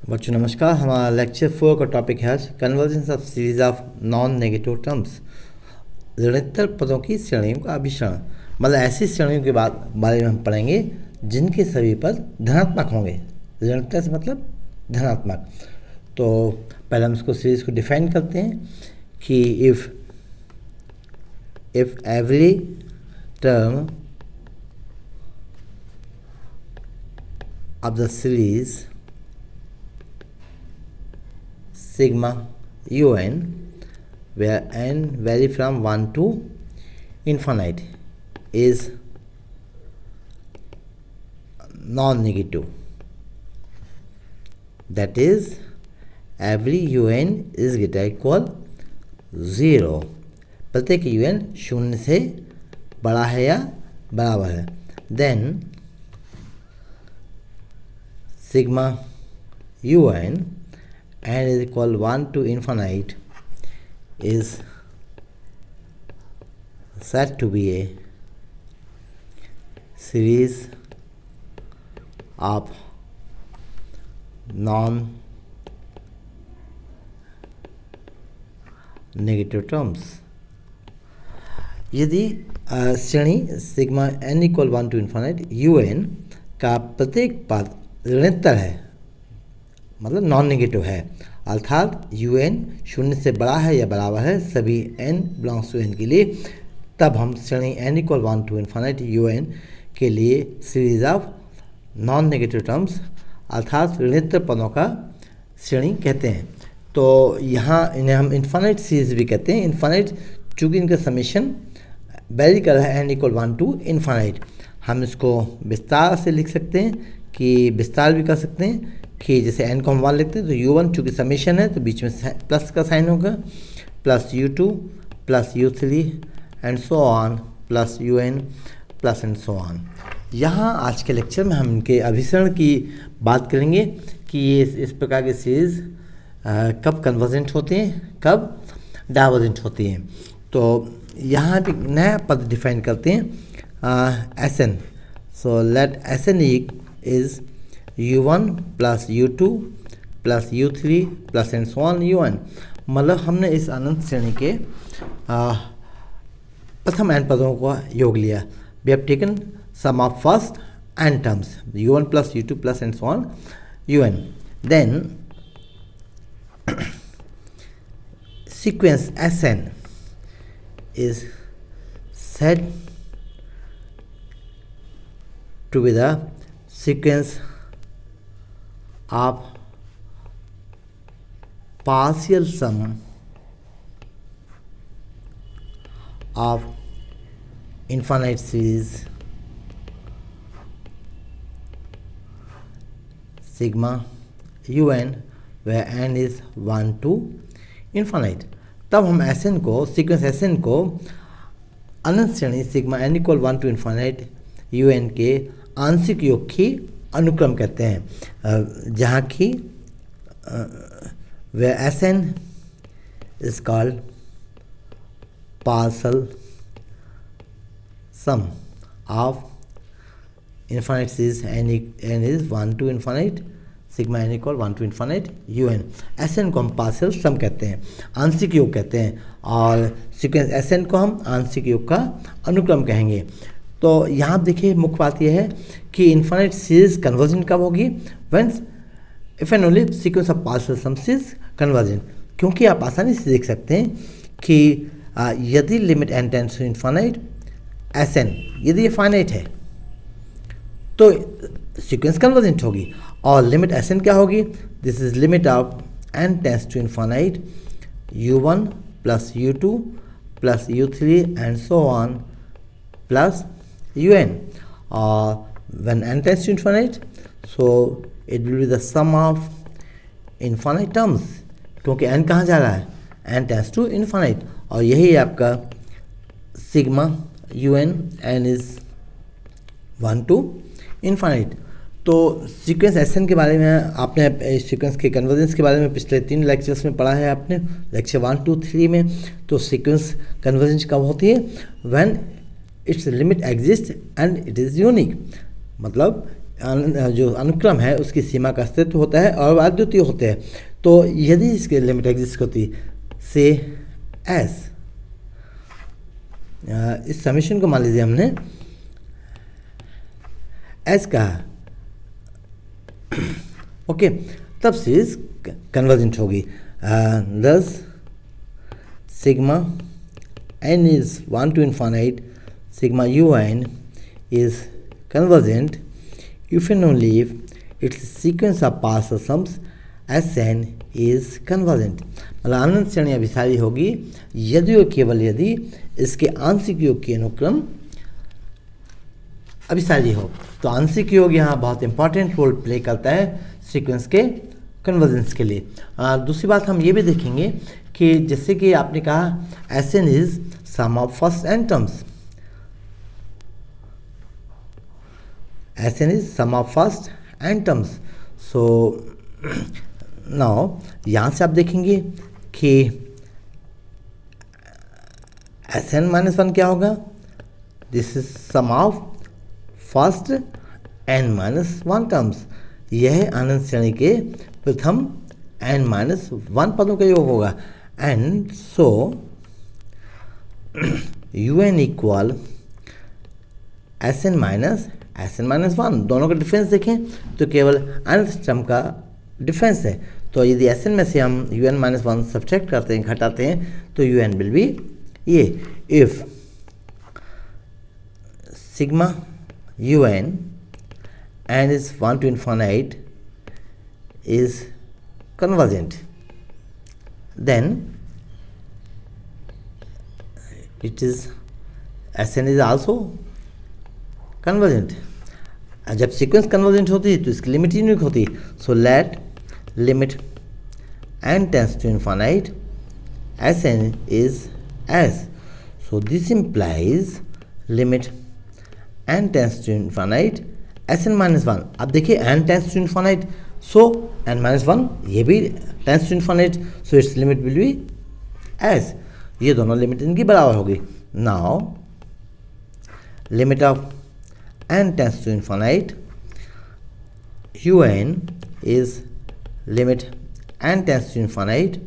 बच्चों नमस्कार। हमारा लेक्चर 4 का टॉपिक है convergence of series of non negative terms. ऋणोत्तर पदों की श्रेणियों का अभिसरण, मतलब ऐसी श्रेणियों के बारे में हम पढ़ेंगे जिनके सभी पद धनात्मक होंगे। ऋणोत्तर से मतलब धनात्मक। तो पहले हम इसको सीरीज को डिफाइन करते हैं कि if every term of the series sigma un where n vary from 1 to infinite is non-negative, that is every un is greater equal 0। प्रत्येक un शून्य से बड़ा है या बराबर है। Then sigma un and is equal 1 to infinite is said to be a series of non-negative terms। यदि श्रेणी sigma n equal 1 to infinite un का प्रत्येक पद ऋणोत्तर है, मतलब नॉन नेगेटिव है, अर्थात un शून्य से बड़ा है या बराबर है सभी n बिलोंग्स टू n के लिए, तब हम श्रेणी n equal 1 to infinite un के लिए series of non negative terms अर्थात ऋणोत्तर पदों का श्रेणी कहते हैं। तो यहाँ इन्हें हम इन्फाइनाइट सीरीज भी कहते हैं। इन्फाइनाइट चूँकि इनका समीशन वेरी कर है n इक्वल 1 टू इन्फाइनाइट, हम इसको विस्तार से लिख सकते हैं कि विस्तार भी कर सकते हैं कि जैसे n को हम 1 लिखते हैं तो u1 चूँकि समीशन है तो बीच में प्लस का साइन होगा, plus u2 plus u3 and so on plus un plus and so on. यहाँ आज के लेक्चर में हम इनके अभिसरण की बात करेंगे कि ये इस प्रकार के सीरीज कब कन्वर्जेंट होते हैं, कब डाइवर्जेंट होती हैं। तो यहाँ एक नया पद डिफाइन करते हैं Sn। So let Sn is u1 plus u2 plus u3 plus and so on un। मतलब हमने इस अनंत श्रेणी के प्रथम n पदों का योग लिया। We have taken sum of first n terms u1 plus u2 plus and so on un। Then sequence Sn is said to be the sequence of partial sum of infinite series sigma un where n is 1 to infinite। तब हम Sn को sequence Sn को अनंत श्रेणी sigma n equal 1 to infinite un के आंशिक योग की अनुक्रम कहते हैं, जहाँ की वे Sn is called partial sum of infinite series n is 1 to infinite sigma n equal 1 to infinite un। Sn को हम पार्शल सम कहते हैं, आंशिक योग कहते हैं, और सीक्वेंस Sn को हम आंशिक योग का अनुक्रम कहेंगे। तो यहाँ देखिए मुख्य बात यह है कि इन्फाइनाइट सीरीज कन्वर्जेंट कब होगी, when if and only sequence of partial sum series convergent. क्योंकि आप आसानी से देख सकते हैं कि यदि limit n tends to infinite Sn यदि ये फाइनाइट है तो सीक्वेंस कन्वर्जेंट होगी, और लिमिट Sn क्या होगी, this is limit of n tends to infinite u1 plus u2 plus u3 and so on plus un। और when n tends to infinite so it will be the sum of infinite terms, क्योंकि n कहाँ जा रहा है, n tends to infinite, और यही आपका sigma un n is 1 to infinite। तो सीक्वेंस Sn के बारे में आपने सीक्वेंस के कन्वर्जेंस के बारे में पिछले 3 लेक्चर्स में पढ़ा है आपने, लेक्चर 1, 2, 3 में। तो सीक्वेंस कन्वर्जेंस कब होती है, when it's limit exist and it is unique, मतलब जो अनुक्रम है उसकी सीमा का अस्तित्व होता है और अद्वितीय होते हैं। तो यदि इसकी लिमिट एग्जिस्ट होती से एस, इस समीशन को मान लीजिए हमने एस कहा, ओके, तब सीरीज कन्वर्जेंट होगी। दस sigma n is 1 to infinite, sigma un is convergent if and only if its sequence of partial sums Sn is convergent। मतलब अनंत श्रेणी अभिसारी होगी यदि और केवल यदि इसके आंशिक योग की अनुक्रम अभिसारी हो। तो आंशिक योग यहाँ बहुत इंपॉर्टेंट रोल प्ले करता है सीक्वेंस के कन्वर्जेंस के लिए। दूसरी बात हम ये भी देखेंगे कि जैसे कि आपने कहा Sn is sum of first n terms, Sn is sum of first n terms. So now यहाँ से आप देखेंगे कि Sn माइनस वन क्या होगा, this is sum of first n minus one terms. यह अनंत श्रेणी के प्रथम n माइनस वन पदों का योग होगा। And so un equal Sn minus one, दोनों का डिफरेंस देखें तो केवल अनंत टर्म का डिफरेंस है। तो यदि Sn में से हम un माइनस वन सब्ट्रैक्ट करते हैं, घटाते हैं, तो un विल बी ये। If sigma un n is 1 to infinite is convergent, then it is Sn is also convergent। जब सीक्वेंस कन्वर्जेंट होती है तो इसकी लिमिट यूनिक होती है। So let limit n tends to infinite Sn is s, so this implies limit n tends to infinite Sn minus one. अब देखिए n tends to infinite, so n minus one ये भी tends to infinite, so it's limit will be s। ये दोनों limit इनकी बराबर होगी। Now limit of n tends to infinite un is limit n tends to infinite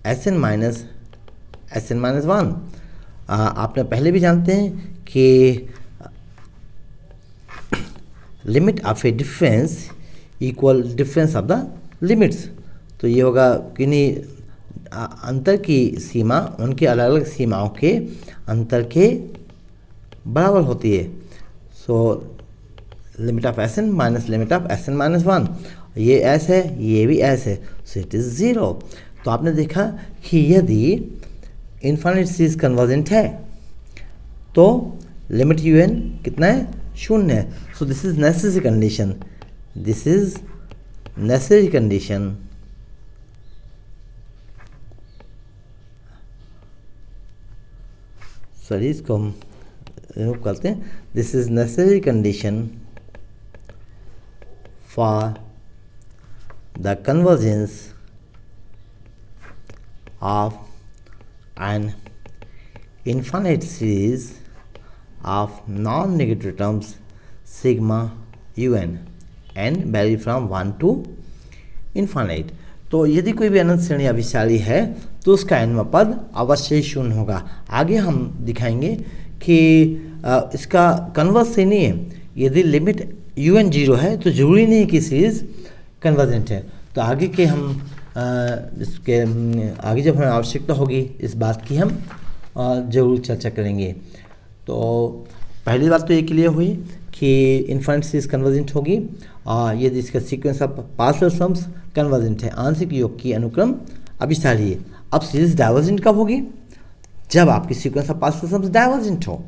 Sn minus one. आपने पहले भी जानते हैं कि limit of a difference equal difference of the limits. तो ये होगा किन्हीं अंतर की सीमा उनके अलग अलग सीमाओं के अंतर के बराबर होती है। So limit of Sn minus limit of Sn minus one, ये s है, ये भी s है, सो इट इज़ ज़ीरो। तो आपने देखा कि यदि इन्फाइनाइट सीरीज कन्वर्जेंट है तो लिमिट un कितना है, शून्य है। So this is necessary condition, this is necessary condition sorry इसको हम रिमूव करते हैं। This is necessary condition for the convergence of an infinite series of non-negative terms sigma un n vary from 1 to infinite। तो यदि कोई भी अनंत श्रेणी अभिसारी है तो उसका nवां पद अवश्य शून्य होगा। आगे हम दिखाएंगे कि इसका कन्वर्स से नहीं है। यदि लिमिट un जीरो है तो जरूरी नहीं कि सीरीज कन्वर्जेंट है। तो आगे के हम इसके आगे जब हमें आवश्यकता होगी इस बात की हम ज़रूर चर्चा करेंगे। तो पहली बात तो ये क्लियर हुई कि इन्फाइनाइट सीरीज कन्वर्जेंट होगी और यदि इसका sequence of partial sums convergent है, आंशिक योग की अनुक्रम अभिसारी है। अब सीरीज डाइवर्जेंट कब होगी, जब आपकी sequence of partial sums divergent हो।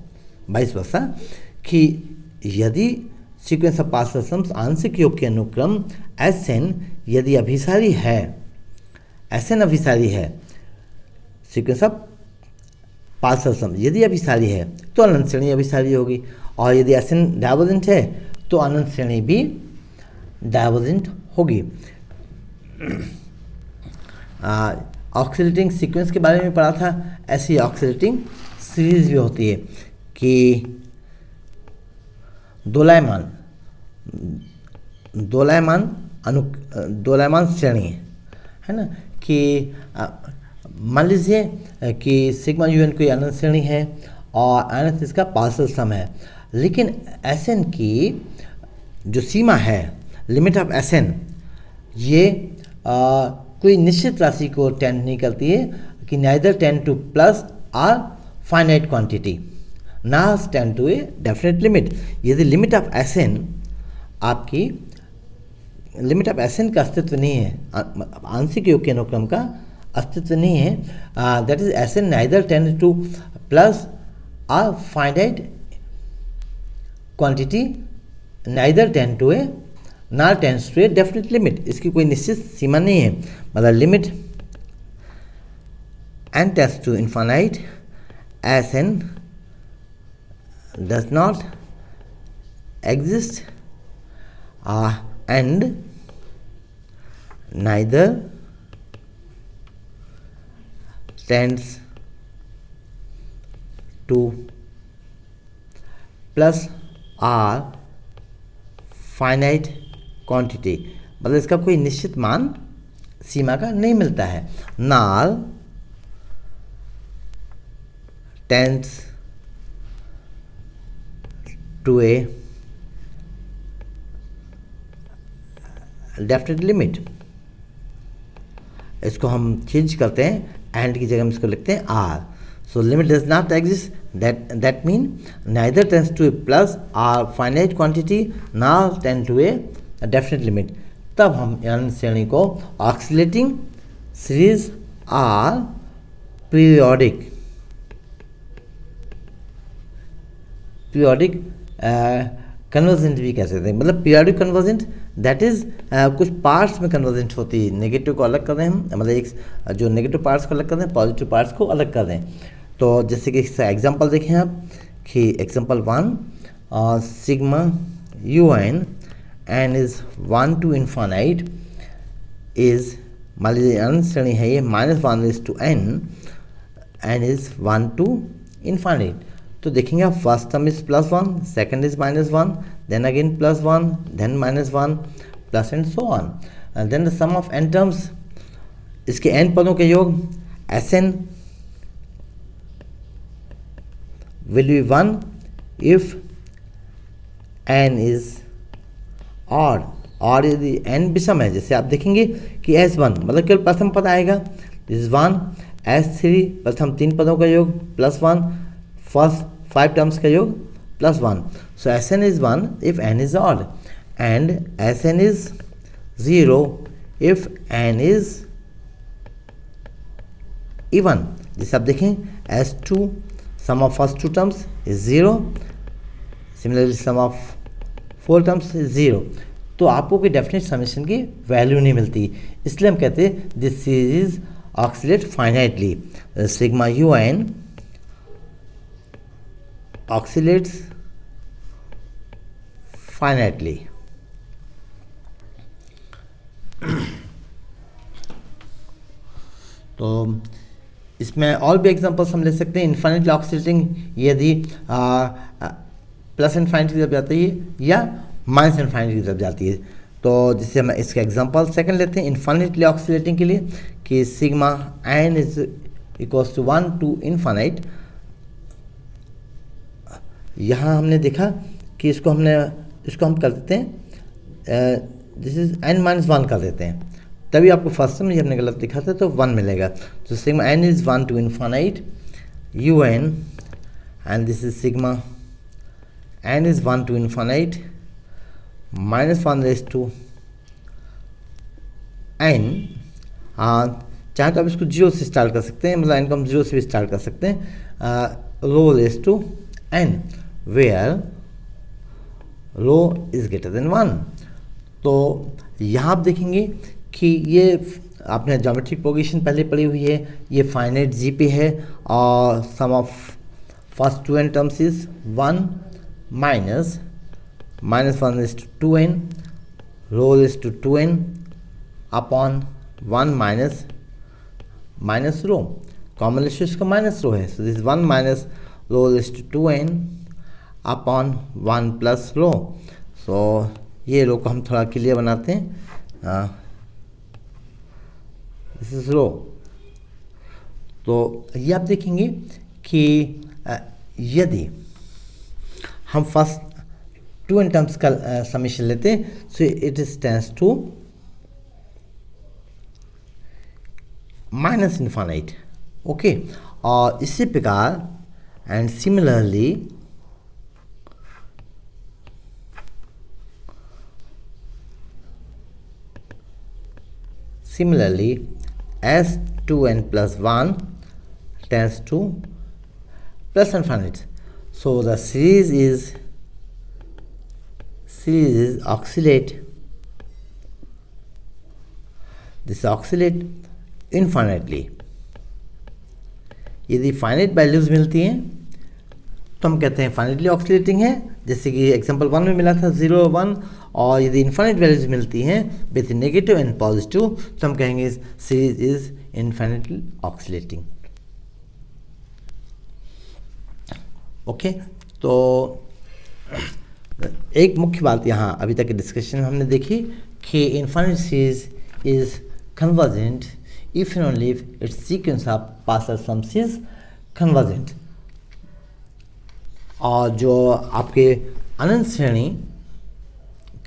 वाइस वर्सा कि यदि सीक्वेंस ऑफ पार्शियल सम्स आंशिक योग के अनुक्रम Sn यदि अभिसारी है, Sn अभिसारी है, सीक्वेंस ऑफ पार्शियल सम यदि अभिसारी है तो अनंत श्रेणी अभिसारी होगी। और यदि Sn डाइवर्जेंट है तो अनंत श्रेणी भी डाइवर्जेंट होगी। ऑक्सीलेटिंग सीक्वेंस के बारे में पढ़ा था, ऐसी ऑक्सीलेटिंग सीरीज भी होती है कि दोलायमान दोलायमान श्रेणी है ना, कि मान लीजिए कि सिग्मा यू एन कोई अनंत श्रेणी है और अनंत इसका पार्शियल सम है, लेकिन एस एन की जो सीमा है, लिमिट ऑफ एस एन, ये कोई निश्चित राशि को टेंड नहीं करती है, कि neither tend to plus or finite quantity ना tend to a definite limit. यदि लिमिट ऑफ एस एन आपकी लिमिट ऑफ एस एन का अस्तित्व नहीं है, आंशिक योग के अनुक्रम का अस्तित्व नहीं है, that is S N neither tend to plus or finite quantity neither tend to a ना tends to a definite limit. इसकी कोई निश्चित सीमा नहीं है, मतलब limit n tends to infinite as n does not exist and neither tends to plus r finite quantity, मतलब इसका कोई निश्चित मान सीमा का नहीं मिलता है। नाल tends to a definite limit। इसको हम चेंज करते हैं, एंड की जगह हम इसको लिखते हैं R. So limit does not exist, that mean neither tends to a plus or finite quantity ना tend to a definite limit. तब हम अनंत श्रेणी को oscillating series or periodic convergent भी कह सकते हैं। मतलब पीरियोडिक कन्वर्जेंट दैट इज कुछ पार्ट्स में कन्वर्जेंट होती है, नेगेटिव को अलग कर दें हम, मतलब एक जो नेगेटिव पार्ट्स को अलग कर दें, पॉजिटिव पार्ट्स को अलग कर दें। तो जैसे कि इसका एग्जांपल देखें आप, कि example 1 sigma you N is 1 to infinite is, मान लीजिए अनंत श्रेणी है ये, -1 एन इज 1 to इन्फानाइट। तो देखेंगे आप, first term is +1, second is -1, then again +1, then -1, plus and so on, and then the sum of n terms, इसके n पदों के योग Sn will be 1 if n is odd, और यदि n विषम है, जैसे आप देखेंगे कि S1 मतलब केवल प्रथम पद आएगा, दिस इज 1, S3 प्रथम 3 पदों का योग +1, फर्स्ट 5 टर्म्स का योग +1। सो Sn is 1 if n is odd and Sn is 0 if n is even। जैसे आप देखें S2 sum of first 2 terms is 0, similarly sum of 4 terms is 0। तो आपको कोई डेफिनेट समेशन की वैल्यू नहीं मिलती, इसलिए हम कहते हैं this series oscillate finitely. Sigma you n oscillates finitely। तो इसमें और भी एग्जांपल्स हम ले सकते हैं। इन्फाइनाइटली ऑक्सीलेटिंग यदि प्लस इन्फाइनिटी की तरफ जाती है या माइनस इन्फाइनिटी की तरफ जाती है। तो जैसे हम इसका एग्जांपल सेकंड लेते हैं इन्फाइनाइटली ऑक्सीलेटिंग के लिए, कि sigma n is equals to 1 to infinite. यहाँ हमने देखा कि इसको हम कर देते हैं, दिस इज n-1 कर देते हैं, तभी आपको फर्स्ट में हमने गलत लिखा था तो 1 मिलेगा। तो sigma n is 1 to infinite u n, and this is sigma n is 1 to infinite -1 raised to n। चाहे तो आप इसको 0 से स्टार्ट कर सकते हैं, मतलब n को हम 0 से भी स्टार्ट कर सकते हैं, rho raise to n where rho is greater than 1। तो यहाँ आप देखेंगे कि ये आपने ज्योमेट्रिक प्रोग्रेशन पहले पढ़ी हुई है, ये फाइनाइट जी पे है, और sum of first 2n terms is 1 -1 is to 2n, rho is to 2n upon 1 minus rho, common ratio इसका माइनस रो है, so this 1 minus rho is to 2n upon 1 plus rho. So ये rho को हम थोड़ा clear बनाते हैं, this is रो। तो ये आप देखेंगे कि यदि हम फर्स्ट टू एन टर्म्स का समीशन लेते हैं, so it is tends to minus infinite, okay. और इसी प्रकार and similarly S2n plus 1 tends to plus infinite. So the series is oscillate. This oscillate infinitely. यदि फाइनाइट वैल्यूज मिलती हैं तो हम कहते हैं फाइनाइटली ऑक्सीलेटिंग है, जैसे कि एग्जांपल 1 में मिला था 0 1। और यदि इनफाइनाइट वैल्यूज मिलती हैं विथ नेगेटिव एंड पॉजिटिव तो हम कहेंगे series is infinitely oscillating, okay. तो एक मुख्य बात यहाँ अभी तक के डिस्कशन में हमने देखी कि infinite series is convergent if and only if it's sequence of partial sums is convergent. और जो आपके अनंत श्रेणी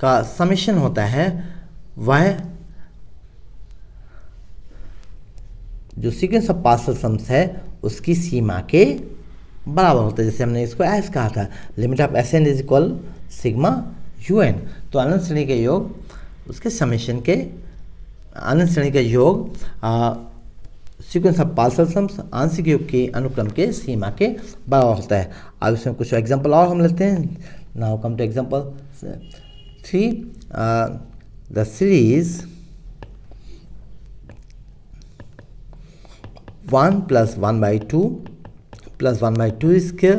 का समेशन होता है वह जो सीक्वेंस ऑफ पार्शियल सम्स है उसकी सीमा के बराबर होता है। जैसे हमने इसको एस कहा था, limit of S N is equal sigma you n. तो अनंत श्रेणी के योग उसके समेशन के अनंत श्रेणी का योग सीक्वेंस ऑफ पार्शियल सम्स आंशिक योग के अनुक्रम के सीमा के बराबर होता है। अब इसमें कुछ एग्जांपल और हम लेते हैं। Now come two example 3, the series 1 plus 1 by 2 plus 1 by 2 square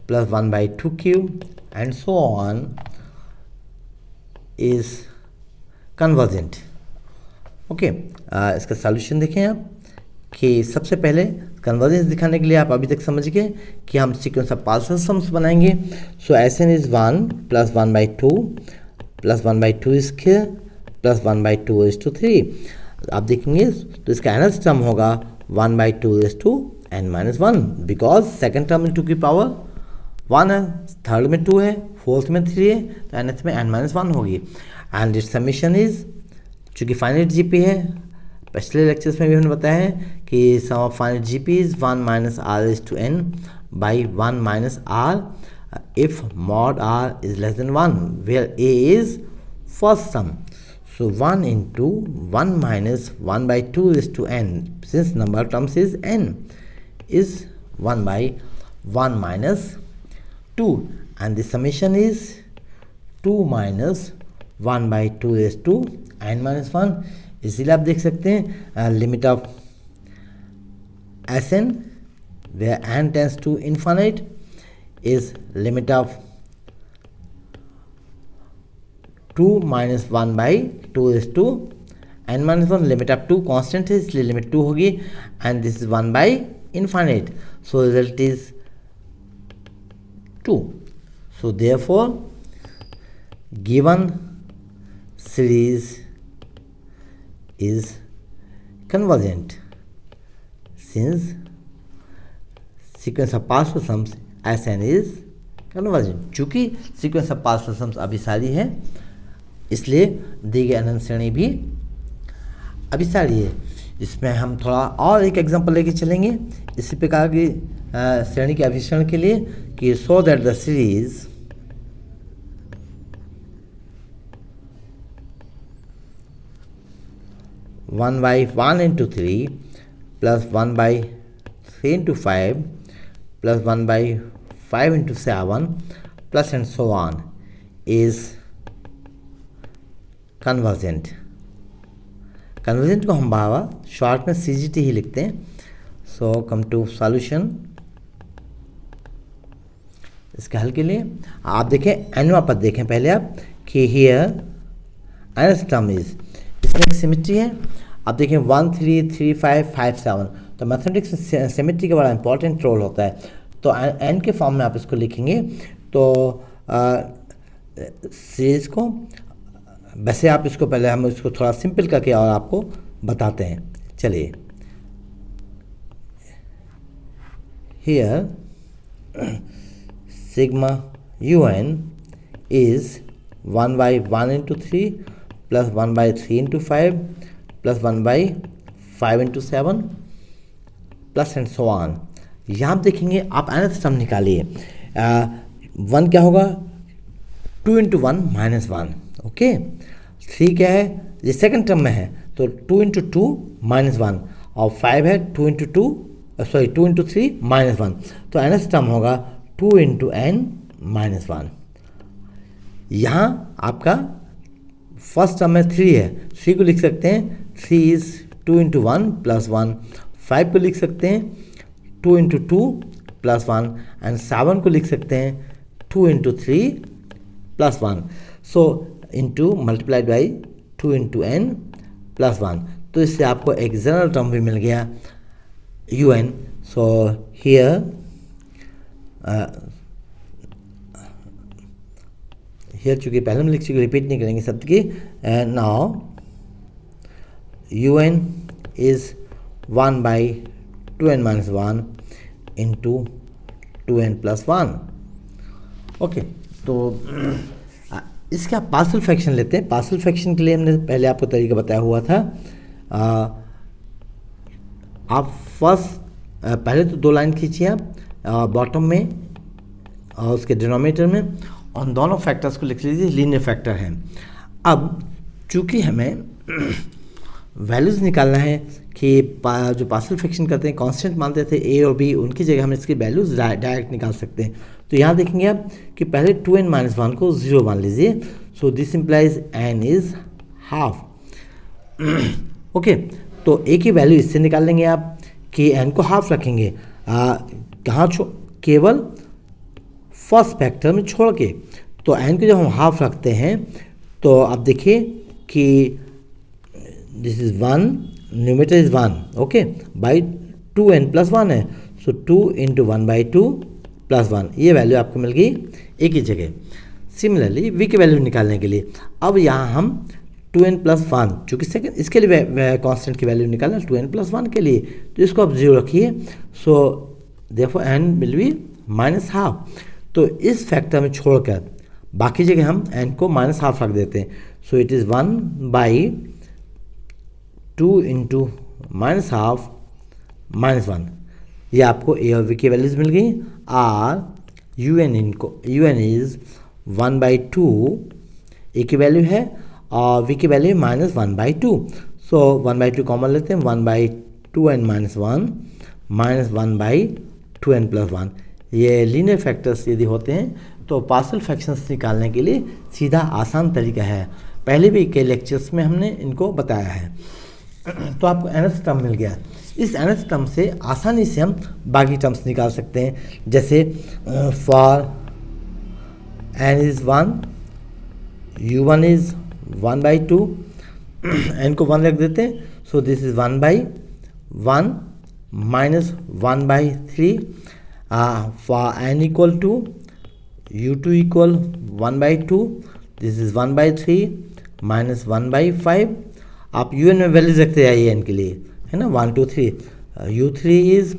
plus 1 by 2 cube and so on is convergent, okay. इसका सॉल्यूशन देखें आप कि सबसे पहले कन्वर्जेंस दिखाने के लिए आप अभी तक समझ गए कि हम सीक्वेंस ऑफ पार्शियल सम्स बनाएंगे। So S N is 1 plus 1 by 2 plus 1 by 2 square plus 1 by 2 is to 3। आप देखेंगे तो इसका एनथ टर्म होगा 1 by 2 is to n minus 1 because second term में 2 की पावर 1 है, थर्ड में 2 है, फोर्थ में 3 है, तो nth में n minus 1 होगी। एंड इट्स समीशन इज, चूँकि फाइनाइट जीपी है, पिछले लेक्चर्स में भी हमने बताया है कि sum of finite GP is 1 minus r is to n by 1 minus r if mod r is less than 1 where a is first sum. So 1 into 1 minus 1 by 2 is to n, since number of terms is n, is 1 by 1 minus 2 and the summation is 2 minus 1 by 2 is to n minus 1। इसीलिए आप देख सकते हैं limit of S n where n tends to infinite is limit of 2 minus 1 by 2 is to n minus 1। limit of 2 constant है इसलिए limit 2 होगी and this is 1 by infinite, so result is 2। so therefore given series is convergent since sequence of partial sums Sn is convergent। चूँकि sequence of partial sums अभिसारी है इसलिए दी गई अनंत श्रेणी भी अभिसारी है। इसमें हम थोड़ा और एक एग्जांपल लेके चलेंगे इसी प्रकार की श्रेणी के अभिसरण के लिए कि so that the series one by 1 into 3 plus 1 by 3 into 5 plus 1 by 5 into 7 plus and so on is convergent। Convergent को हम बाबा शॉर्ट में CGT ही लिखते हैं। सो कम टू सॉल्यूशन। इसके हल के लिए आप देखें एनवा पद देखें पहले आप कि हियर nth टर्म इज, इसमें एक सिमेट्री है। आप देखें 1 3 3 5 5 7, तो मैथमेटिक्स में सिमेट्री का बड़ा इंपॉर्टेंट रोल होता है। तो एन के फॉर्म में आप इसको लिखेंगे तो सीरीज को वैसे आप इसको पहले हम इसको थोड़ा सिंपल करके और आपको बताते हैं। चलिए, here sigma UN is 1 by 1 into 3 plus 1 by 3 into 5 plus 1 by 5 into 7 plus and so on. यहाँ आप देखेंगे, आप nth टर्म निकालिए। 1 क्या होगा, 2 इंटू 1 माइनस 1, ओके। 3 क्या है, ये सेकंड टर्म में है, तो 2 इंटू 2 माइनस 1, और 5 है 2 इंटू 3 माइनस 1, तो nth टर्म होगा 2 इंटू n माइनस 1। यहाँ आपका फर्स्ट टर्म में 3 है, 3 को लिख सकते हैं 3 इज 2 इंटू 1 प्लस 1, 5 को लिख सकते हैं 2 इंटू 2 प्लस 1, एंड 7 को लिख सकते हैं 2 into 3 plus 1। So into multiplied by 2 into n plus 1, तो इससे आपको एक जनरल टर्म भी मिल गया UN। सो हियर चूँकि पहले हम लिख चुके, रिपीट नहीं करेंगे शब्द की। Now UN is 1 by 2n minus 1 into 2n plus 1, okay. तो इसके आप पार्शियल फ्रैक्शन लेते हैं। पार्शियल फ्रैक्शन के लिए हमने पहले आपको तरीका बताया हुआ था। आप फर्स्ट पहले तो 2 लाइन खींचिए आप बॉटम में और उसके डिनोमिनेटर में, और दोनों फैक्टर्स को लिख लीजिए, लीनियर फैक्टर हैं। अब चूँकि हमें वैल्यूज़ निकालना है कि जो पार्शियल फ्रैक्शन करते हैं कांस्टेंट मानते थे A और B, उनकी जगह हम इसकी वैल्यूज़ डायरेक्ट निकाल सकते हैं। तो यहाँ देखेंगे आप कि पहले 2n माइनस 1 को 0 मान लीजिए, सो this implies n is half, okay. तो A की वैल्यू इससे निकाल लेंगे आप कि n को हाफ रखेंगे, कहाँ केवल फर्स्ट फैक्टर में छोड़ के। तो n को जब हम हाफ रखते हैं तो आप देखिए कि this is 1, numerator is 1, okay, by 2n plus 1 है, सो 2 इंटू 1 बाई 2 प्लस 1, ये वैल्यू आपको मिल गई एक ही जगह। सिमिलरली v की वैल्यू निकालने के लिए अब यहाँ हम 2n प्लस 1, चूँकि सेकेंड इसके लिए कांस्टेंट की वैल्यू निकालना 2n प्लस 1 के लिए, तो इसको आप 0 रखिए, so therefore n will be minus half. तो इस फैक्टर में छोड़कर बाकी जगह हम n को माइनस हाफ रख देते हैं, so it is 1 by 2 into minus half minus 1। ये आपको A और V की वैल्यूज मिल गई। R UN is 1 by 2, A की वैल्यू है और V की value minus 1 by 2, so 1 by 2 common लेते हैं, 1 by 2n minus 1 minus 1 by 2n plus 1। ये लीनियर फैक्टर्स यदि होते हैं तो पार्शियल फ्रैक्शंस निकालने के लिए सीधा आसान तरीका है। पहले भी कई लेक्चर्स में हमने इनको बताया है। तो आपको nth टर्म मिल गया। इस nth टर्म से आसानी से हम बाकी टर्म्स निकाल सकते हैं, जैसे for n is 1, U1 is 1 by 2, n को 1 रख देते हैं, so this is 1 by 1 minus 1 by 3, for n equal to U2 equal 1 by 2, this is 1 by 3 minus 1 by 5। आप UN में वैल्यूज रखते जाइए n के लिए, है ना, 1 2 3। U3 is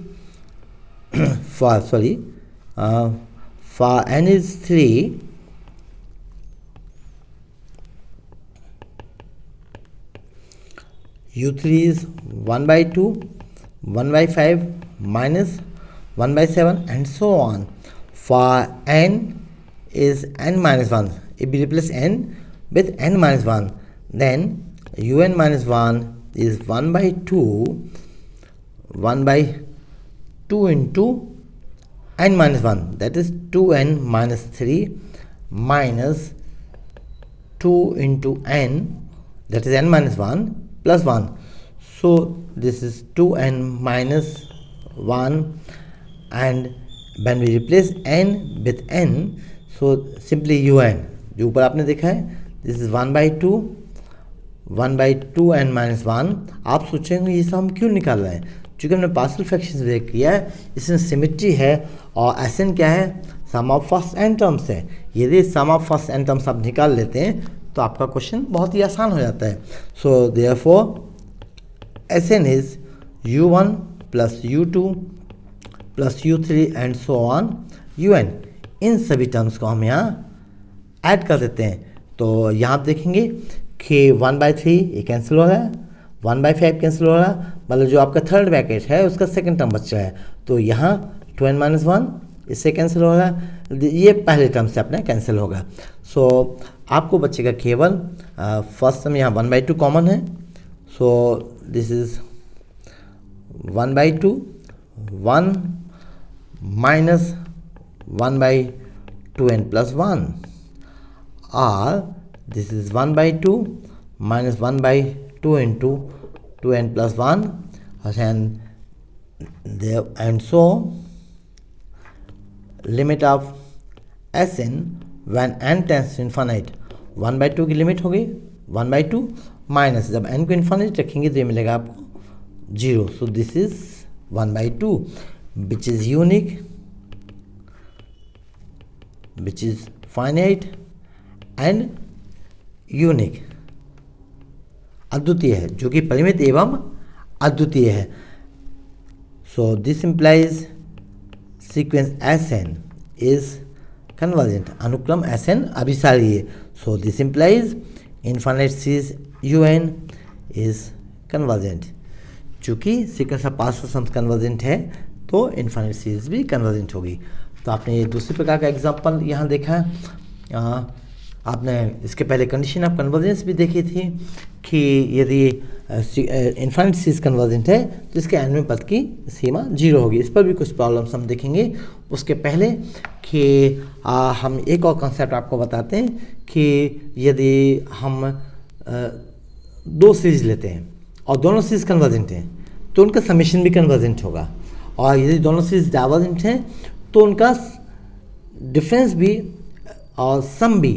for n is 3, U3 is 1 by 2, 1 by 5 minus 1 by 7 and so on. For n is n minus 1. If we replace n with n minus 1, then un minus 1 is 1 by 2, 1 by 2 into n minus 1, that is 2n minus 3 minus 2 into n, that is n minus 1 plus 1. So this is 2n minus 1, and when we replace n with n, so simply un, जो ऊपर आपने देखा है, this is 1 by 2, 1 by 2n minus 1। आप सोचेंगे ये सब हम क्यों निकाल रहे हैं? चूँकि हमने पार्शियल फ्रैक्शंस ब्रेक किया है, इसमें सिमेट्री है, और Sn क्या है, सम ऑफ फर्स्ट n टर्म्स है। यदि सम ऑफ फर्स्ट n टर्म्स आप निकाल लेते हैं तो आपका क्वेश्चन बहुत ही आसान हो जाता है। So therefore S N is u1 plus u2 plus u3 and so on un। इन सभी टर्म्स को हम यहाँ ऐड कर देते हैं। तो यहाँ आप देखेंगे कि 1/3 ये कैंसिल हो रहा है, 1/5 कैंसिल हो रहा है, मतलब जो आपका थर्ड ब्रैकेट है उसका सेकंड टर्म बच रहा है। तो यहाँ 2n - 1 इससे कैंसिल हो रहा है, ये पहले टर्म से अपने कैंसिल होगा। सो आपको बचेगा केवल फर्स्ट टर्म, यहाँ 1/2 कॉमन है। So this is 1/2 1 minus 1/2n + 1 or this is 1/2 minus 1/2 into 2n + 1 and so limit of Sn when n tends to infinite 1/2 की लिमिट होगी 1/2 माइनस जब n को इन्फाइनाइट रखेंगे तो ये मिलेगा आपको 0। सो this is 1/2 which is unique, which is finite and unique, अद्वितीय है, जो कि परिमित एवं अद्वितीय है। So this implies sequence Sn is convergent, अनुक्रम Sn अभिसारी है। So this implies infinite series un is convergent, चूँकि sequence of partial sums convergent है तो इनफाइनाइट सीरीज भी कन्वर्जेंट होगी। तो आपने ये दूसरे प्रकार का एग्जाम्पल यहाँ देखा। आपने इसके पहले कंडीशन ऑफ कन्वर्जेंस भी देखी थी कि यदि इनफाइनाइट सीरीज कन्वर्जेंट है तो इसके एनवें पद की सीमा 0 होगी। इस पर भी कुछ प्रॉब्लम्स हम देखेंगे। उसके पहले कि हम एक और कॉन्सेप्ट आपको बताते हैं कि यदि हम दो सीरीज लेते हैं और दोनों सीरीज कन्वर्जेंट हैं तो उनका समेशन भी कन्वर्जेंट होगा, और यदि दोनों सीरीज डाइवर्जेंट हैं तो उनका डिफरेंस भी और सम भी,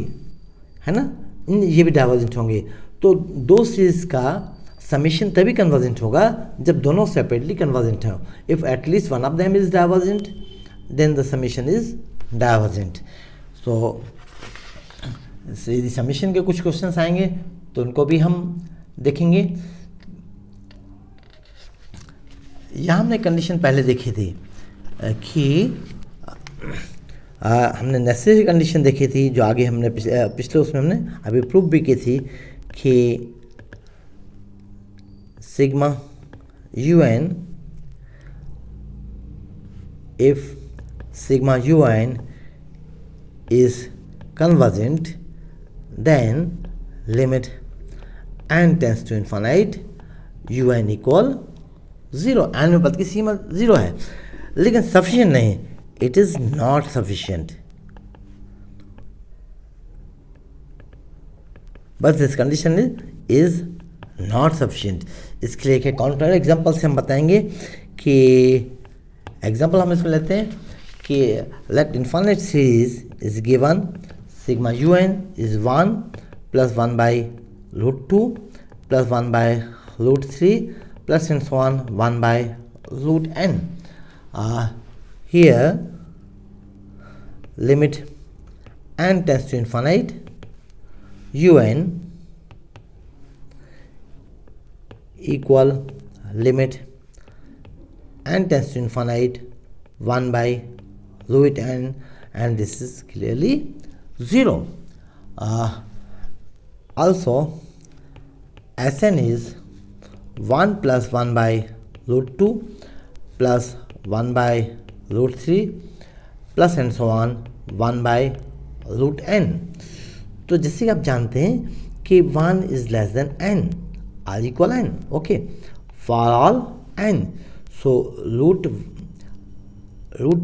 है ना, ये भी डाइवर्जेंट होंगे। तो दो सीरीज का समेशन तभी कन्वर्जेंट होगा जब दोनों सेपरेटली कन्वर्जेंट हो। If at least one of them is divergent then the summation is divergent. So यदि समेशन के कुछ क्वेश्चंस आएंगे तो उनको भी हम देखेंगे। यहाँ हमने कंडीशन पहले देखी थी कि हमने नेसेसरी कंडीशन देखी थी, जो आगे हमने पिछले उसमें हमने अभी प्रूव भी की थी कि sigma un if sigma un is convergent then limit n tends to infinite un equal 0। n में पद की सीमा 0 है, लेकिन सफिशिएंट नहीं, इट इज नॉट सफिशिएंट। बस this condition is not sufficient. इसके लिए एक काउंटर एग्जांपल से हम बताएंगे कि एग्जांपल हम इसमें लेते हैं कि let infinite series is given sigma un is 1 + 1/√2 + 1/√3 plus and so on 1/√n। Here limit n tends to infinite un equal limit n tends to infinite 1/√n, and this is clearly 0। Also Sn is 1 + 1/√2 plus 1/√3 plus and so on 1/√n। तो जैसे कि आप जानते हैं कि 1 is less than n r equal n, okay, for all n। so root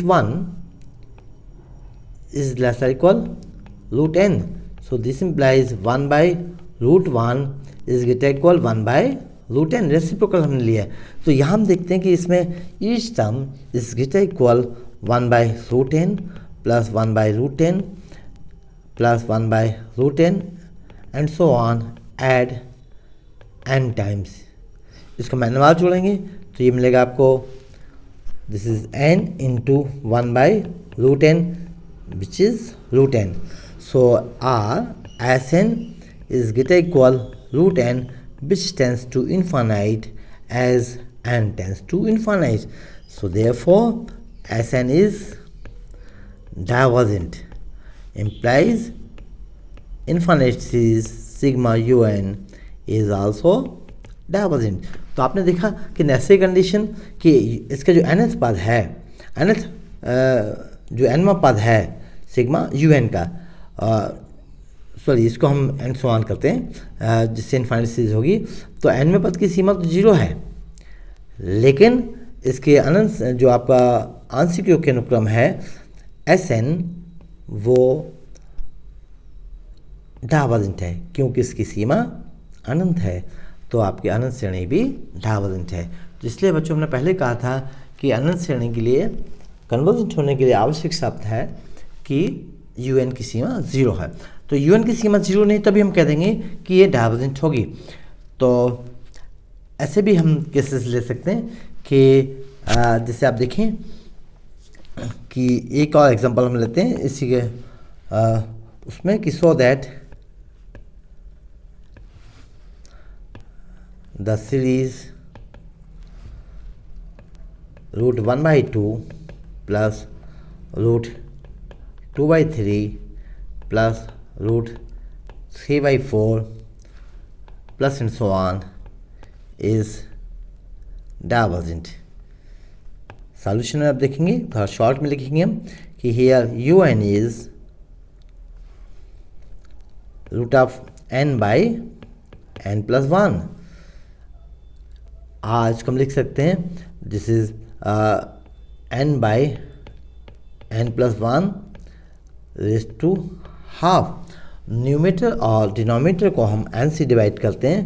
1 is less or equal √n, so this implies 1/√1 is greater equal 1/√n। Reciprocal हमने लिया है, तो यहाँ हम देखते हैं कि इसमें each term is greater equal 1/√n plus 1/√n plus 1/√n and so on add n times. इसको मैनुअल जोड़ेंगे तो ये मिलेगा आपको, this is n into 1/√n which is √n। So r Sn is greater equal root n which tends to infinite as n tends to infinite. So therefore Sn is divergent, implies infinite series sigma un is also divergent. तो आपने देखा कि necessary condition कि इसका जो nth पद है, nth जो nवां पद है सिग्मा un का, सॉरी इसको हम एंड सो ऑन करते हैं जिससे इनफाइनाइट सीरीज होगी, तो nवें पद की सीमा तो 0 है, लेकिन इसके अनंत जो आपका आंशिक योग के अनुक्रम है Sn वो डाइवर्जेंट है क्योंकि इसकी सीमा अनंत है, तो आपकी अनंत श्रेणी भी डाइवर्जेंट है। तो इसलिए बच्चों हमने पहले कहा था कि अनंत श्रेणी के लिए कन्वर्जेंट होने के लिए आवश्यक शर्त है कि un की सीमा 0 है। तो un की सीमा 0 नहीं तभी हम कह देंगे कि ये डाइवर्जेंट होगी। तो ऐसे भी हम केसेस ले सकते हैं कि जैसे आप देखें कि एक और एग्जांपल हम लेते हैं इसी के उसमें कि so that the series root 1 by 2 plus root 2 by 3 plus root 3 by 4 plus and so on is divergent। Solution में आप देखेंगे थोड़ा शॉर्ट में लिखेंगे हम कि here un is root of n by n plus 1। आज को हम लिख सकते हैं this is n by n plus 1 raise to half. Numerator और डिनोमिनेटर को हम n से डिवाइड करते हैं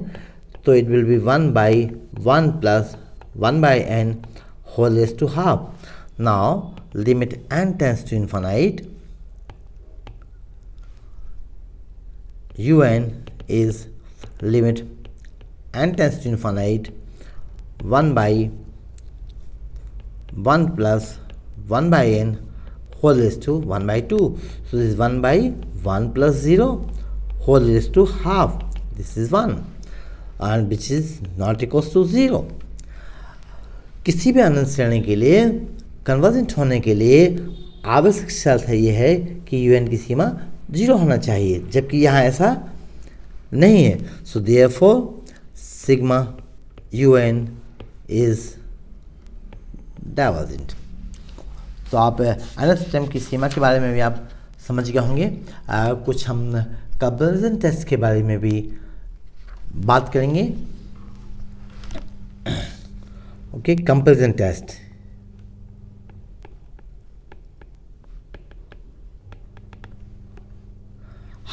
तो it will be 1 by 1 plus 1 by n whole raise to half. Now limit n tends to infinite un is limit n tends to infinite 1 by 1 plus 1 by n whole raised to 1 by 2. So this is 1 by 1 plus 0 whole raised to half. This is 1 and which is not equals to 0. किसी भी अनंत श्रेणी के लिए convergent होने के लिए आवश्यक शर्त है ये है कि un की सीमा 0 होना चाहिए, जबकि यहाँ ऐसा नहीं है। So therefore sigma un is divergent. तो आप अनंत सिस्टम की सीमा के बारे में भी आप समझ गए होंगे। कुछ हम कंपैरिजन टेस्ट के बारे में भी बात करेंगे। Okay, comparison test.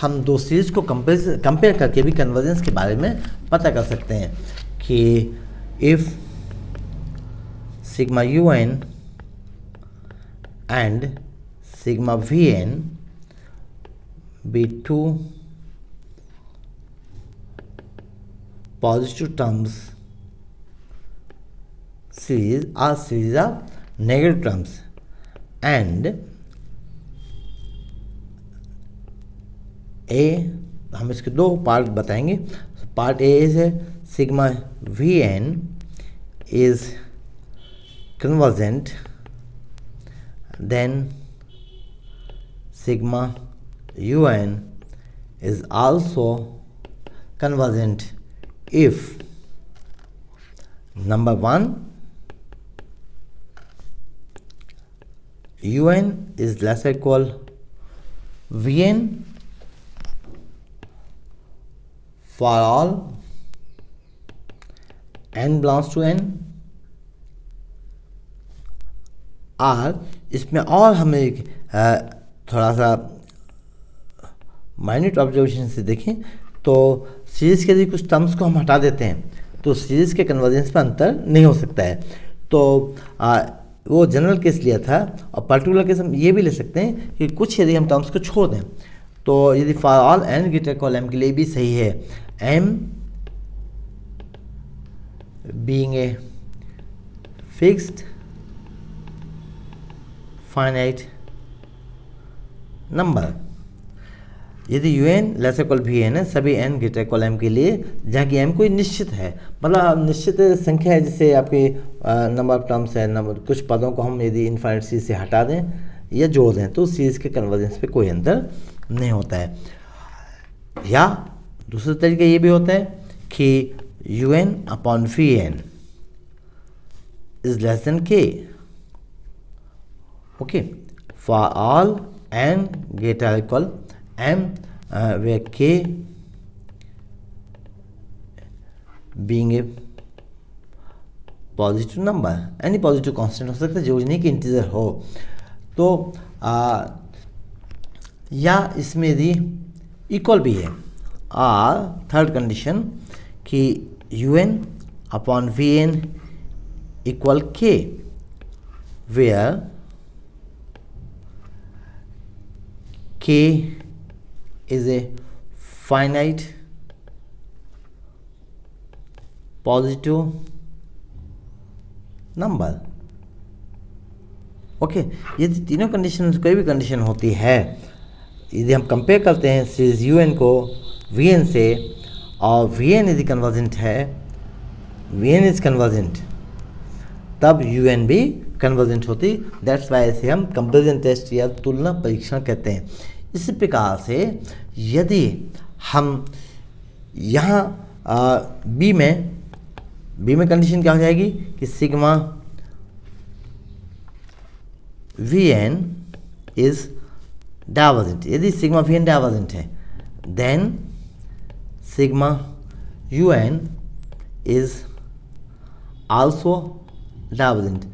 हम दो सीरीज को कंपेयर करके भी कन्वर्जेंस के बारे में पता कर सकते हैं कि if sigma un and sigma vn be two positive terms series or series of negative terms, and uh हम इसके दो पार्ट बताएंगे। पार्ट ए है sigma v N is convergent, then sigma un is also convergent if number 1 un is less or equal vn for all n belongs to n, और इसमें और हमें थोड़ा सा माइन्यूट ऑब्जर्वेशन से देखें तो सीरीज़ के यदि कुछ टर्म्स को हम हटा देते हैं तो सीरीज़ के कन्वर्जेंस पर अंतर नहीं हो सकता है। तो वो जनरल केस लिया था, और पर्टिकुलर केस हम ये भी ले सकते हैं कि कुछ यदि हम टर्म्स को छोड़ दें तो यदि for all n greater equal m के लिए भी सही है, m being a fixed finite number. यदि U N less equal V N है सभी एन ग्रेटर इक्वल एम के लिए, जहाँ की एम कोई निश्चित है, मतलब निश्चित संख्या है, जैसे आपके नंबर ऑफ टर्म्स है, नंबर कुछ पदों को हम यदि इनफाइनाइट सीरीज से हटा दें या जोड़ दें तो सीरीज के कन्वर्जेंस पे कोई अंतर नहीं होता है। या दूसरा तरीका ये भी होता है कि U N upon V N is less than K, okay, for all N greater equal m where k being a positive number, any positive constant हो सकता है, जरूरी नहीं कि इंटीजर हो। तो या इसमें यदि इक्वल भी है, थर्ड कंडीशन कि U N upon we N equal K where k is a finite positive number, okay. यदि तीनों कंडीशन में कोई भी कंडीशन होती है, यदि हम कंपेयर करते हैं सीरीज यू एन को वी एन से, और वी एन यदि कन्वर्जेंट है, वी एन इज कन्वर्जेंट, तब यू एन भी कन्वर्जेंट होती। दैट्स वाई इसे हम कंपेरिजन टेस्ट या तुलना परीक्षण कहते हैं। इसी प्रकार से यदि हम यहाँ बी में कंडीशन क्या हो जाएगी कि sigma v N is divergent, यदि सिग्मा वी एन डाइवर्जेंट है then sigma you N is also divergent.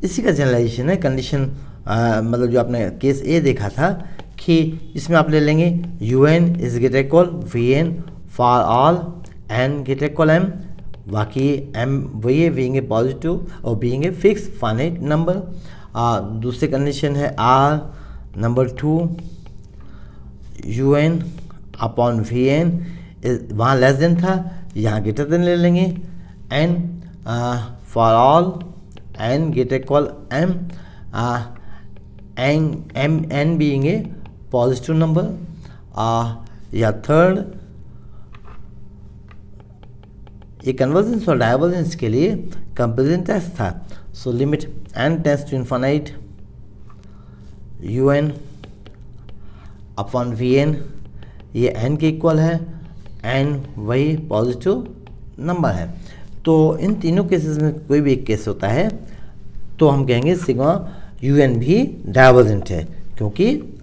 इसी का जनरलाइजेशन है कंडीशन, मतलब जो आपने केस ए देखा था कि इसमें आप ले लेंगे u N is greater equal we n for all N greater equal m, बाकी एम वही है, बीइंग ए पॉजिटिव और being a fix finite number. दूसरी कंडीशन है आर number 2 u N upon we n, वहाँ लेस देन था, यहाँ ग्रेटर देन ले लेंगे, n for all N greater equal m, n being a positive number. या थर्ड, ये कन्वर्जेंस और डाइवर्जेंस के लिए कंपेरिजन टेस्ट था। So limit n tends to infinite u N upon we n, ये एन के इक्वल है, एन वही पॉजिटिव नंबर है। तो इन तीनों केसेस में कोई भी एक केस होता है तो हम कहेंगे सिग्मा यू एन भी डाइवर्जेंट है, क्योंकि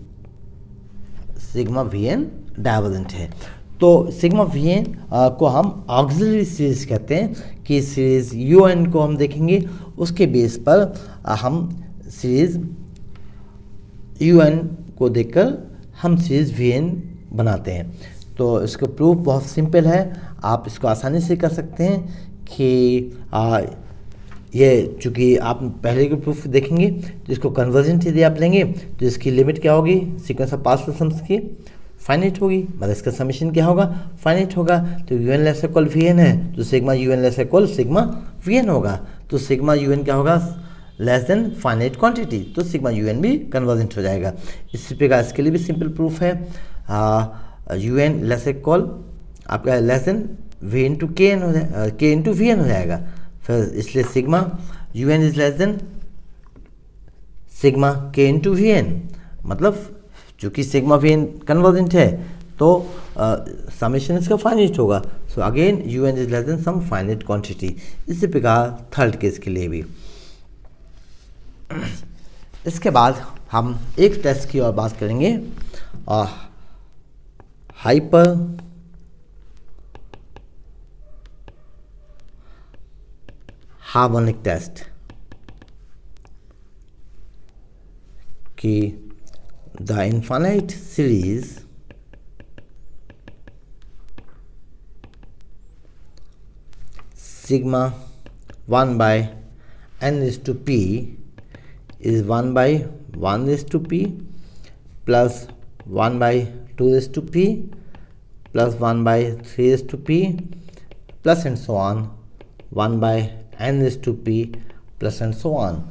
सिग्मा वी एन डाइवर्जेंट है। तो सिग्मा वी एन को हम ऑक्सिलरी सीरीज कहते हैं कि सीरीज यू एन को हम देखेंगे, उसके बेस पर हम सीरीज यू एन को देखकर हम सीरीज वी एन बनाते हैं। तो इसका प्रूफ बहुत सिंपल है, आप इसको आसानी से कर सकते हैं कि ये चूँकि आप पहले के प्रूफ देखेंगे तो इसको कन्वर्जेंट यदि आप लेंगे तो इसकी लिमिट क्या होगी, सीक्वेंस ऑफ पास्ट सम्स की फाइनाइट होगी, मतलब इसका समीशन क्या होगा, फाइनाइट होगा। तो u N less equal V N है तो sigma you N less equal sigma v n होगा, तो सिग्मा यू एन क्या होगा, लेस देन फाइनाइट क्वांटिटी, तो सिग्मा यू एन भी कन्वर्जेंट हो जाएगा। इसी प्रकार इसके लिए भी सिंपल प्रूफ है, यू एन लेस इक्वल आपका लेस देन वी इंटू के एन हो जाए, के इंटू वी एन हो जाएगा। फिर इसलिए sigma you N is less than sigma k into v n, मतलब चूँकि सिग्मा वी एन कन्वर्जेंट है तो समेशन इसका फाइनाइट होगा। So again u N is less than some finite quantity. इसी प्रकार थर्ड केस के लिए भी। इसके बाद हम एक टेस्ट की और बात करेंगे, हाइपर हार्मोनिक टेस्ट कि the infinite series sigma 1 by n is to p is 1 by 1 is to p plus 1 by 2 is to p plus 1 by 3 is to p plus and so on 1 by n is to p plus and so on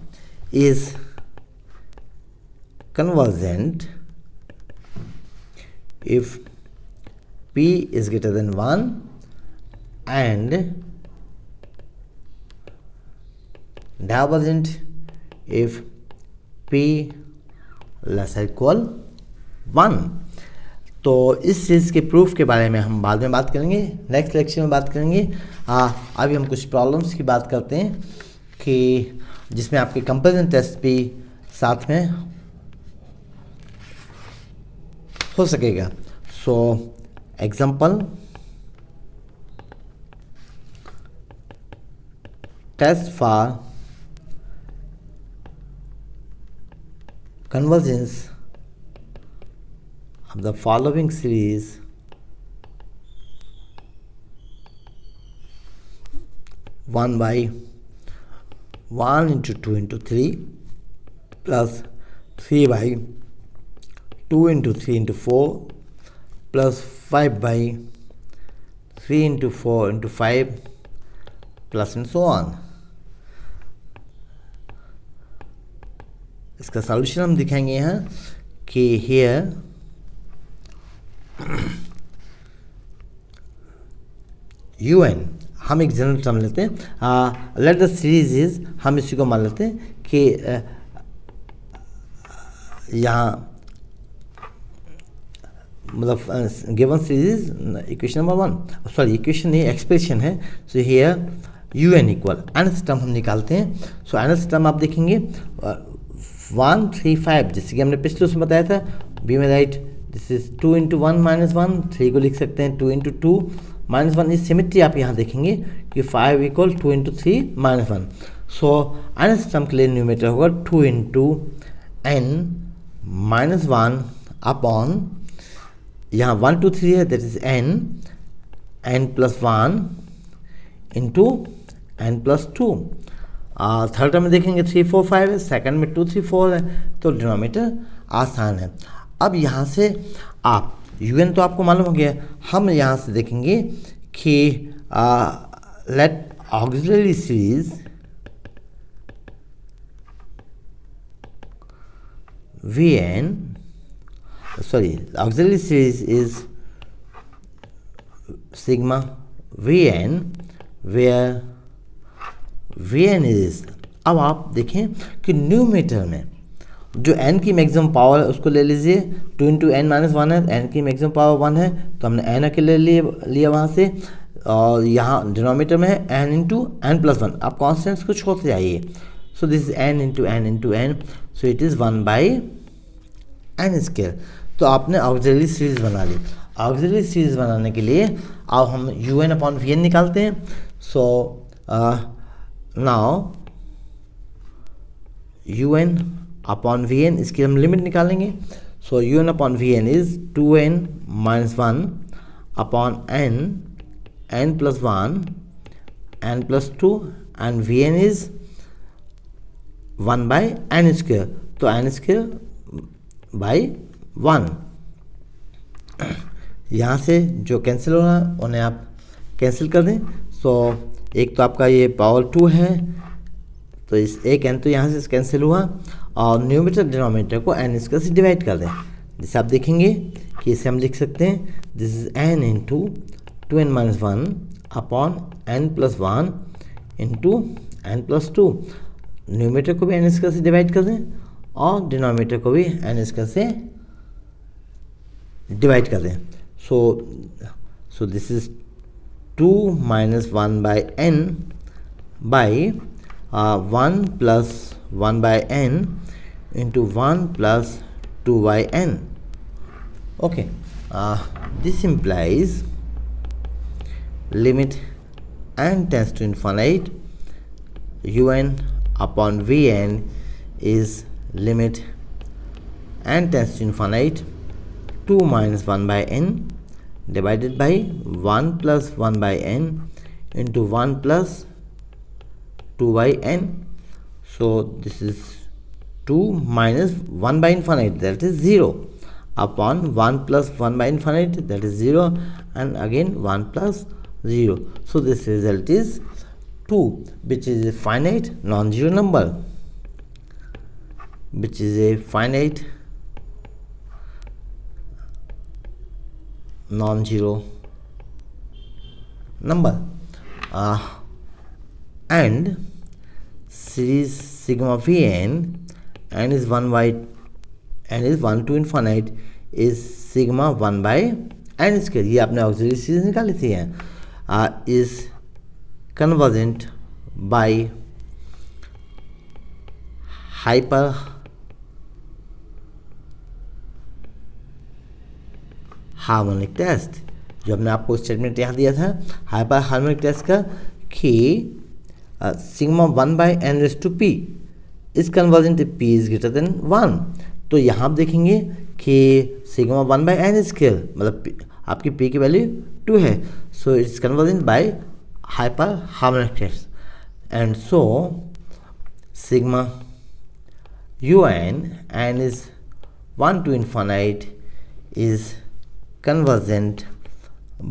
is convergent if p is greater than 1 and divergent if p less or equal 1। तो इस चीज़ के proof के बारे में हम बाद में बात करेंगे, नेक्स्ट लेक्चर में बात करेंगे। अभी हम कुछ प्रॉब्लम्स की बात करते हैं कि जिसमें आपके कंपैरिजन टेस्ट भी साथ में हो सकेगा। So example, test for convergence of the following series one by 1 into 2 into 3 plus 3 by 2 into 3 into 4 plus 5 by 3 into 4 into 5 plus and so on। इसका सॉल्यूशन हम दिखाएंगे यहाँ कि हियर UN हम एक जनरल टर्म लेते हैं, लेट द सीरीज इज, हम इसी को मान लेते हैं कि यहाँ मतलब given series equation number 1, sorry equation नहीं एक्सप्रेशन है। So here UN equal NS term हम निकालते हैं। सो एनएस टर्म आप देखेंगे 1 3 5, जैसे कि हमने पिछले उसमें बताया था, बी में right this is 2 into 1 minus 1, 3 को लिख सकते हैं 2 इंटू 2 माइनस 1। इस सिमेट्री आप यहाँ देखेंगे कि 5 इक्वल 2 इंटू 3 माइनस 1। सो एनएस टर्म के लिए न्यूमेरेटर होगा 2 इंटू n माइनस 1 अपॉन यहाँ 1 2 3 है, that is n plus 1 into n plus 2। Third term में देखेंगे 3 4 5 है, सेकंड में 2 3 4 है, तो डिनोमिनेटर आसान है। अब यहाँ से आप UN तो आपको मालूम हो गया, हम यहाँ से देखेंगे कि let auxiliary series VN, sorry auxiliary series is sigma VN where Vn is, अब आप देखें कि न्यूमेरेटर में जो n की मैक्सिमम पावर है उसको ले लीजिए, 2 इंटू n माइनस 1 है, n की मैक्सिमम पावर 1 है, तो हमने n अकेले लिया वहाँ से, और यहाँ डिनोमिनेटर में है n इंटू n प्लस 1। आप कॉन्स्टेंट्स को छोड़ते जाइए। सो this is n into n, so it is 1 by n square. तो आपने ऑक्सिलरी सीरीज बना ली। ऑक्सिलरी सीरीज बनाने के लिए अब हम UN अपॉन Vn निकालते हैं। So now UN upon Vn, इसकी हम लिमिट निकालेंगे। सो UN upon Vn is 2n minus 1 upon n plus 1 n plus 2 and Vn is 1 by n square, तो n स्क्वायर बाई 1। यहाँ से जो कैंसिल हो रहा है उन्हें आप कैंसिल कर दें। सो एक तो आपका ये पावर 2 है, तो इस एक n तो यहाँ से कैंसिल हुआ, और न्यूमेरेटर डिनोमिनेटर को n स्क्वायर से डिवाइड कर दें। जिसे आप देखेंगे कि इसे हम लिख सकते हैं this is n into 2n minus 1 upon n plus 1 into n plus 2। Numerator को भी n स्क्वायर से डिवाइड कर दें और डिनोमिनेटर को भी n स्क्वायर से डिवाइड कर दें। सो this is 2 minus 1 by n by 1 plus 1 by n into 1 plus 2 by n। Okay, this implies limit n tends to infinite un upon vn is limit n tends to infinite 2 minus 1 by n divided by 1 plus 1 by n into 1 plus 2 by n. So this is 2 minus 1 by infinite, that is 0, upon 1 plus 1 by infinite, that is 0, and again 1 plus 0. So this result is 2, which is a finite non-zero number, which is a finite non zero number and series sigma v N is 1 to infinite is sigma 1/n square, ये आपने auxiliary series निकाली थी is convergent by hyper harmonic test, जो हमने आपको statement यहाँ दिया था हाइपर हार्मोनिक टेस्ट का कि sigma 1/n⁻p is convergent p is greater than 1। तो यहाँ आप देखेंगे कि सिग्मा 1/n स्क्वायर मतलब आपकी p की वैल्यू 2 है, so it's convergent by hyper harmonic test and so sigma un n is 1 to infinite is convergent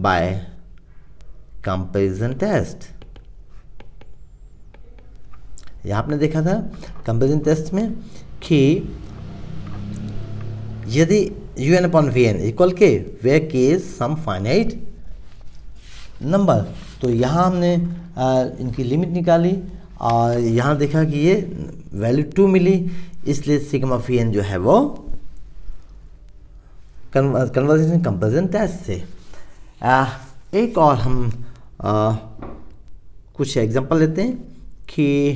by comparison test। यहाँ आपने देखा था कंपेरिजन टेस्ट में कि यदि un/vn इक्वल के वेयर के इज सम फाइनाइट नंबर, तो यहाँ हमने इनकी लिमिट निकाली और यहाँ देखा कि ये वैल्यू 2 मिली, इसलिए सिग्मा वी जो है वो कन्वर्जेंस कंपेरिजन टेस्ट से। एक और हम कुछ एग्जांपल लेते हैं कि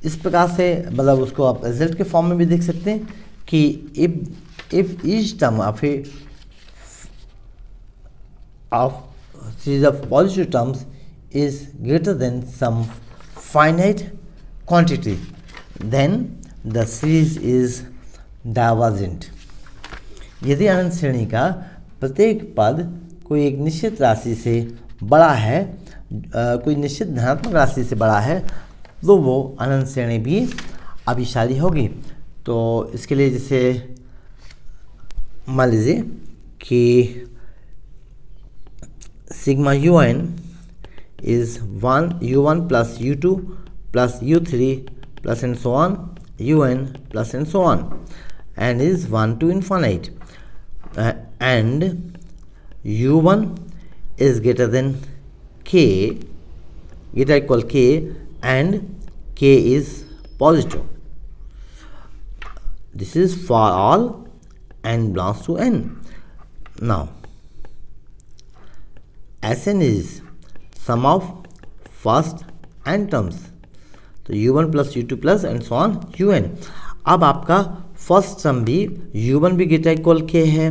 इस प्रकार से मतलब उसको आप रिजल्ट के फॉर्म में भी देख सकते हैं कि if each term of series of positive terms is greater than some finite quantity, then the series is divergent। यदि अनंत श्रेणी का प्रत्येक पद कोई एक निश्चित राशि से बड़ा है, कोई निश्चित धनात्मक राशि से बड़ा है, तो वो अनंत श्रेणी भी अभिसारी होगी। तो इसके लिए जैसे मान लीजिए कि sigma un is 1 u1 plus u2 plus u3 plus and so on un plus and so on and is 1 to infinite and u1 is greater than k, greater equal k and k is positive। This is for all n belongs to n। Now Sn is sum of first n terms, तो u1 plus u2 plus and so on un। अब आपका first term भी u1 भी greater equal k है,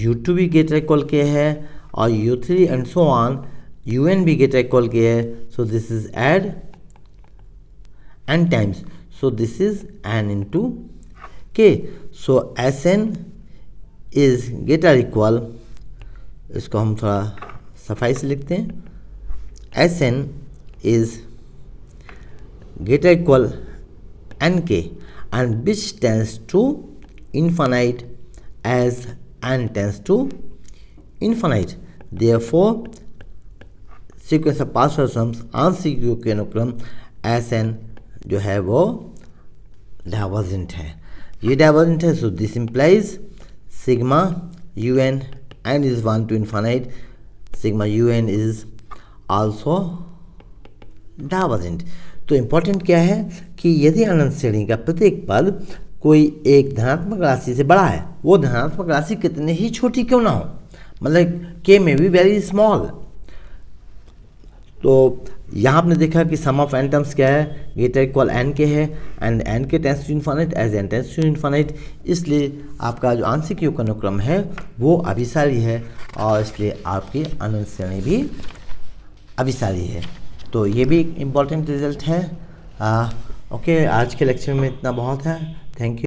u2 भी greater equal k है और u3 and so on un भी ग्रेटर इक्वल k है, so this is add n times, so this is n into k, so Sn is greater equal, इसको हम थोड़ा सफाई से लिखते हैं, Sn is greater equal nk and which tends to infinite as n tends to infinite। Therefore sequence of partial sums आंशिक योग के अनुक्रम Sn जो है वो डाइवर्जेंट है, ये डाइवर्जेंट है। So this implies sigma un n is 1 to infinite, sigma un is also divergent. तो इम्पोर्टेंट क्या है कि यदि अनंत श्रेणी का प्रत्येक पद कोई एक धनात्मक राशि से बड़ा है, वो धनात्मक राशि कितने ही छोटी क्यों ना हो, मतलब के में भी वेरी स्मॉल। तो यहाँ आपने देखा कि सम ऑफ एन टर्म्स क्या है, ग्रेटर इक्वल एन के है and n k tends to infinite as n tends to infinite, इसलिए आपका जो आंशिक योग अनुक्रम है वो अभिसारी है और इसलिए आपकी अनंत श्रेणी भी अभिसारी है। तो ये भी एक इम्पॉर्टेंट रिजल्ट है। ओके, आज के लेक्चर में इतना बहुत है। Thank you.